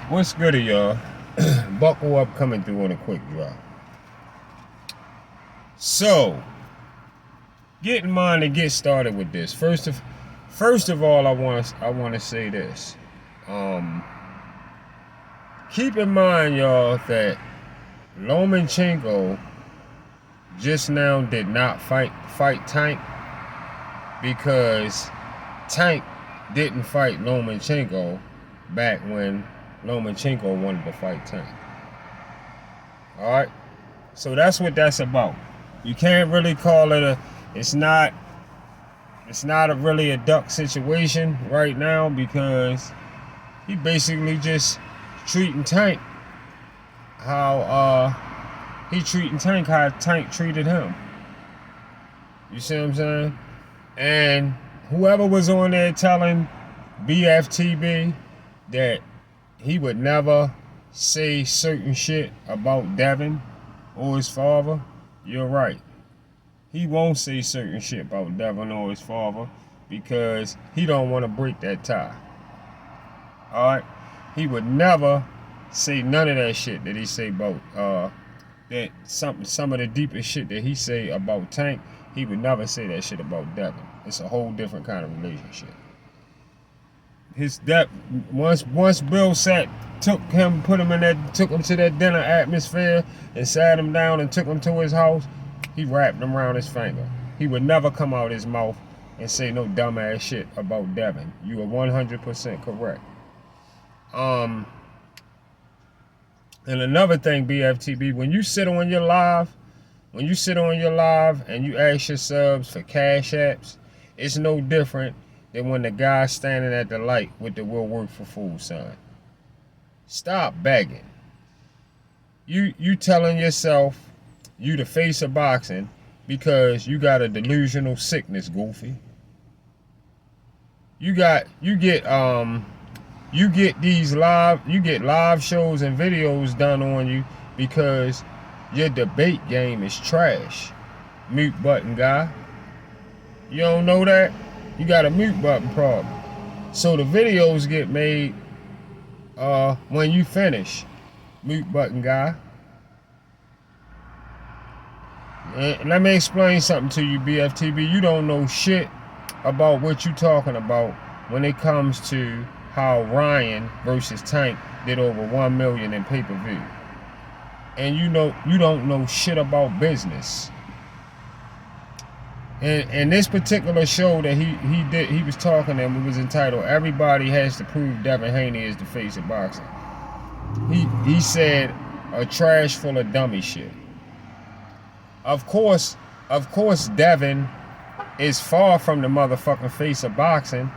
What's good, y'all? Buckle up, coming through on a quick drop. So, get in mind and get started with this. First of all, I want to say this. Keep in mind, y'all, that Lomachenko just now did not fight Tank because Tank didn't fight Lomachenko back when Lomachenko wanted to fight Tank. Alright? So that's what that's about. You can't really call it it's not really a duck situation right now because he basically just treating Tank how Tank treated him. You see what I'm saying? And whoever was on there telling BFTB that he would never say certain shit about Devin or his father, you're right. He won't say certain shit about Devin or his father because he don't want to break that tie. Alright? He would never say none of that shit that he say about that some of the deepest shit that he say about Tank. He would never say that shit about Devin. It's a whole different kind of relationship. Once Bill took him to that dinner atmosphere and sat him down and took him to his house, he wrapped him around his finger. He would never come out his mouth and say no dumbass shit about Devin. You are 100% correct. And another thing, BFTB, when you sit on your live and you ask your subs for cash apps, it's no different than when the guy's standing at the light with the "will work for food" sign. Stop begging. You telling yourself you the face of boxing because you got a delusional sickness, Goofy. You get live shows and videos done on you because your debate game is trash. Mute button guy. You don't know that? You got a mute button problem. So the videos get made when you finish. Mute button guy. And let me explain something to you, BFTB. You don't know shit about what you talking about when it comes to how Ryan versus Tank did over 1 million in pay-per-view. And you don't know shit about business. And this particular show that he was talking and it was entitled "Everybody Has to Prove Devin Haney is the Face of Boxing." He said a trash full of dummy shit. Of course, Devin is far from the motherfucking face of boxing,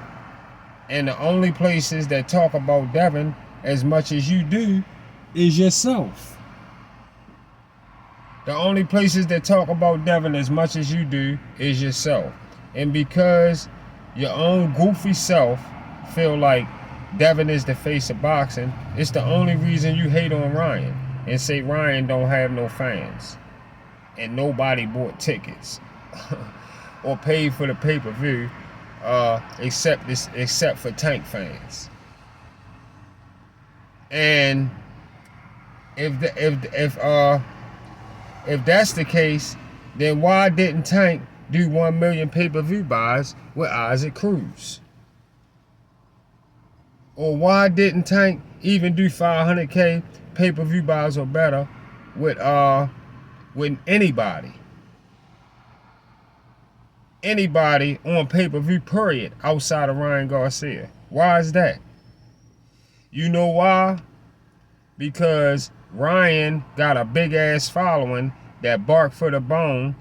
and the only places that talk about Devin as much as you do is yourself. The only places that talk about Devin as much as you do is yourself. And because your own goofy self feel like Devin is the face of boxing, it's the only reason you hate on Ryan and say Ryan don't have no fans. And nobody bought tickets or paid for the pay-per-view except for Tank fans. And if that's the case, then why didn't Tank do 1 million pay-per-view buys with Isaac Cruz? Or why didn't Tank even do 500K pay-per-view buys or better with anybody? Anybody on pay-per-view, period, outside of Ryan Garcia. Why is that? You know why? Because Ryan got a big ass following that bark for the bone.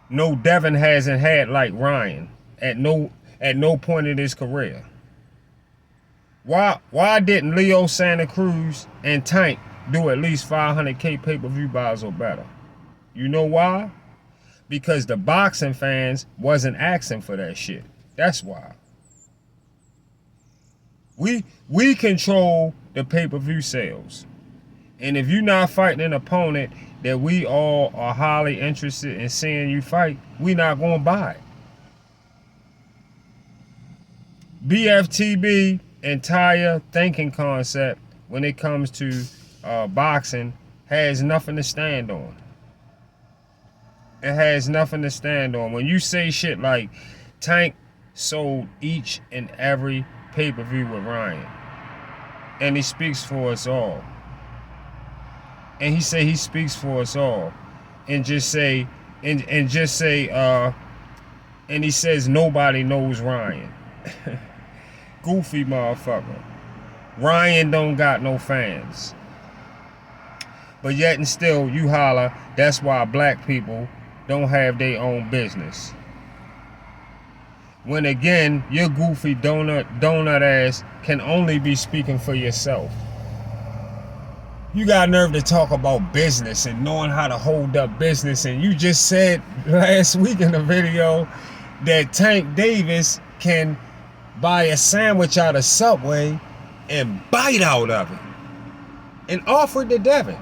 No Devin hasn't had like Ryan at no point in his career. Why didn't Leo Santa Cruz and Tank do at least 500K pay-per-view buys or better? You know why? Because the boxing fans wasn't asking for that shit. That's why. We control the pay-per-view sales. And if you're not fighting an opponent that we all are highly interested in seeing you fight, we not going to buy it. BFTB entire thinking concept when it comes to boxing has nothing to stand on. It has nothing to stand on. When you say shit like Tank sold each and every pay-per-view with Ryan, and he speaks for us all, and he say he speaks for us all, and just say and he says nobody knows Ryan. Goofy motherfucker. Ryan don't got no fans. But yet and still you holler, that's why black people don't have their own business. When again, your goofy donut ass can only be speaking for yourself. You got nerve to talk about business and knowing how to hold up business, and you just said last week in the video that Tank Davis can buy a sandwich out of Subway and bite out of it and offer it to Devin.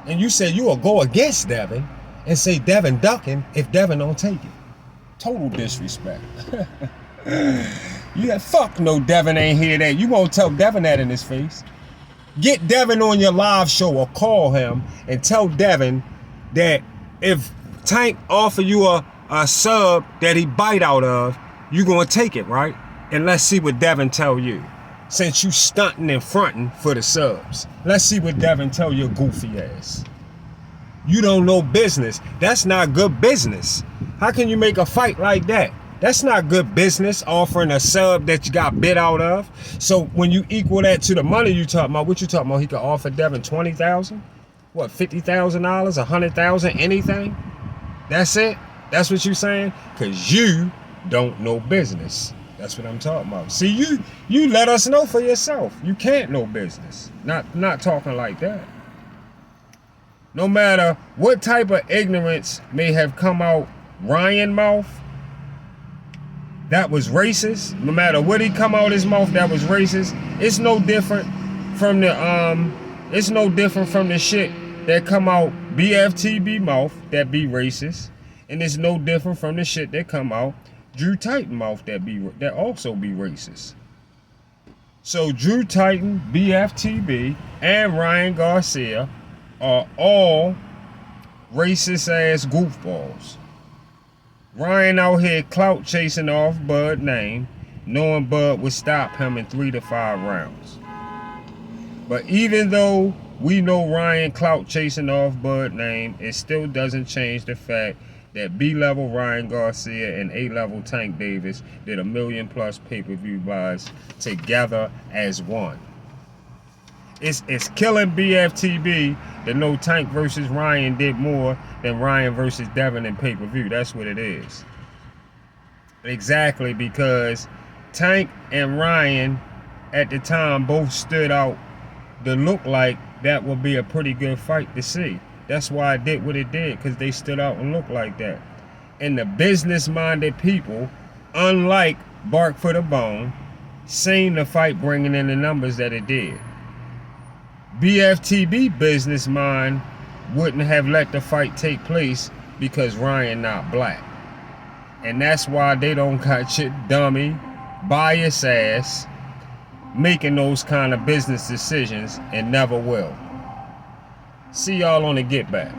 And you said you will go against Devin and say Devin ducking if Devin don't take it. Total disrespect. Yeah, fuck no, Devin ain't hear that. You won't tell Devin that in his face. Get Devin on your live show or call him and tell Devin that if Tank offer you a sub that he bite out of, you gonna take it, right? And let's see what Devin tell you. Since you stunting and fronting for the subs. Let's see what Devin tell your goofy ass. You don't know business. That's not good business. How can you make a fight like that? That's not good business, offering a sub that you got bit out of. So when you equal that to the money you talking about, what you talking about? He could offer Devin $20,000? What, $50,000, $100,000, anything? That's it? That's what you saying? Because you don't know business. That's what I'm talking about. See, you let us know for yourself. You can't know business. Not talking like that. No matter what type of ignorance may have come out Ryan mouth, that was racist. No matter what he come out his mouth, that was racist. It's no different from the shit that come out BFTB mouth that be racist, and it's no different from the shit that come out Drew Titan mouth that also be racist. So Drew Titan, BFTB, and Ryan Garcia are all racist ass goofballs. Ryan out here clout chasing off Bud's name, knowing Bud would stop him in 3 to 5 rounds. But even though we know Ryan clout chasing off Bud's name, it still doesn't change the fact that B-level Ryan Garcia and A-level Tank Davis did 1 million+ pay-per-view buys together as one. It's killing BFTB that no Tank versus Ryan did more than Ryan versus Devin in pay-per-view. That's what it is. Exactly, because Tank and Ryan at the time both stood out to look like that would be a pretty good fight to see. That's why it did what it did, because they stood out and looked like that. And the business-minded people, unlike Bark for the Bone, seen the fight bringing in the numbers that it did. BFTB business mind wouldn't have let the fight take place because Ryan not black. And that's why they don't got your dummy, bias ass, making those kind of business decisions and never will. See y'all on the Get Back.